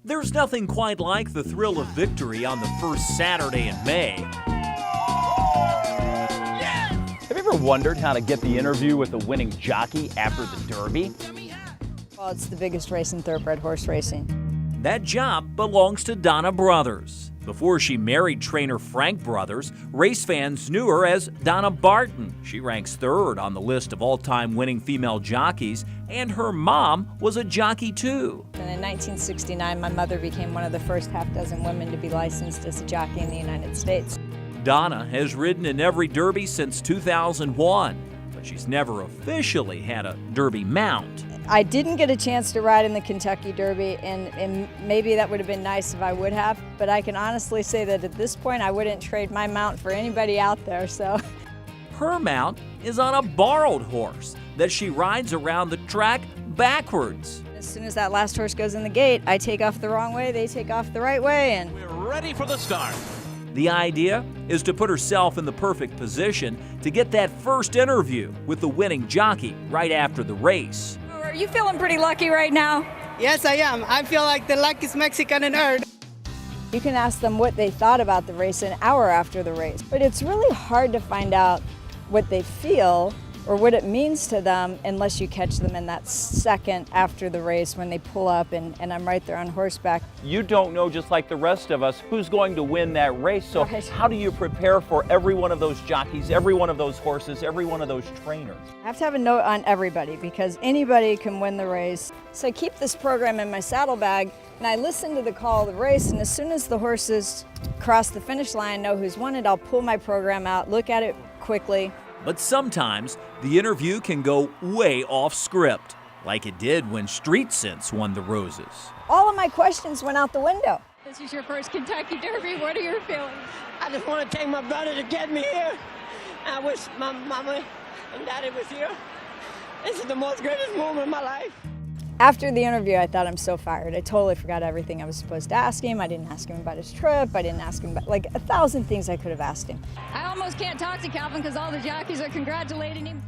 There's nothing quite like the thrill of victory on the first Saturday in May. Have you ever wondered how to get the interview with the winning jockey after the Derby? Well, it's the biggest race in thoroughbred horse racing. That job belongs to Donna Brothers. Before she married trainer Frank Brothers, race fans knew her as Donna Barton. She ranks third on the list of all-time winning female jockeys, and her mom was a jockey too. And in 1969, my mother became one of the first half-dozen women to be licensed as a jockey in the United States. Donna has ridden in every Derby since 2001, but she's never officially had a Derby mount. I didn't get a chance to ride in the Kentucky Derby, and maybe that would have been nice if I would have, but I can honestly say that at this point I wouldn't trade my mount for anybody out there, so. Her mount is on a borrowed horse that she rides around the track backwards. As soon as that last horse goes in the gate, I take off the wrong way, they take off the right way, and We're ready for the start. The idea is to put herself in the perfect position to get that first interview with the winning jockey right after the race. Are you feeling pretty lucky right now? Yes, I am. I feel like the luckiest Mexican on earth. You can ask them what they thought about the race an hour after the race, but it's really hard to find out what they feel or what it means to them unless you catch them in that second after the race when they pull up and I'm right there on horseback. You don't know, just like the rest of us, who's going to win that race. So Right. how do you prepare for every one of those jockeys, every one of those horses, every one of those trainers? I have to have a note on everybody because anybody can win the race. So I keep this program in my saddlebag and I listen to the call of the race, and as soon as the horses cross the finish line, know who's won it, I'll pull my program out, look at it quickly. But sometimes the interview can go way off script, like it did when Street Sense won the Roses. All of my questions went out the window. This is your first Kentucky Derby. What are your feelings? I just want to thank my brother to get me here. I wish my mama and daddy was here. This is the most greatest moment of my life. After the interview, I thought, I'm so fired. I totally forgot everything I was supposed to ask him. I didn't ask him about his trip. I didn't ask him about, like, 1,000 things I could have asked him. I almost can't talk to Calvin because all the jockeys are congratulating him.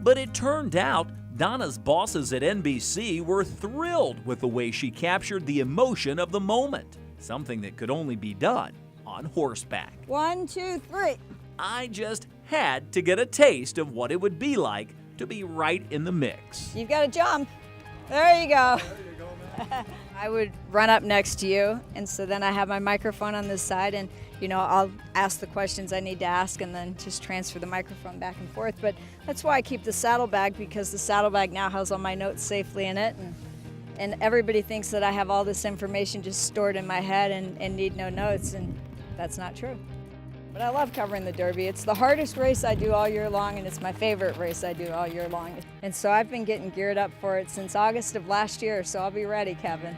But it turned out Donna's bosses at NBC were thrilled with the way she captured the emotion of the moment, something that could only be done on horseback. 1, 2, 3. I just had to get a taste of what it would be like to be right in the mix. You've got to jump. There you go. I would run up next to you, and so then I have my microphone on this side, and I'll ask the questions I need to ask and then just transfer the microphone back and forth. But that's why I keep the saddlebag, because the saddlebag now has all my notes safely in it, and everybody thinks that I have all this information just stored in my head and need no notes, and that's not true. But I love covering the Derby. It's the hardest race I do all year long, and it's my favorite race I do all year long. And so I've been getting geared up for it since August of last year, so I'll be ready, Kevin.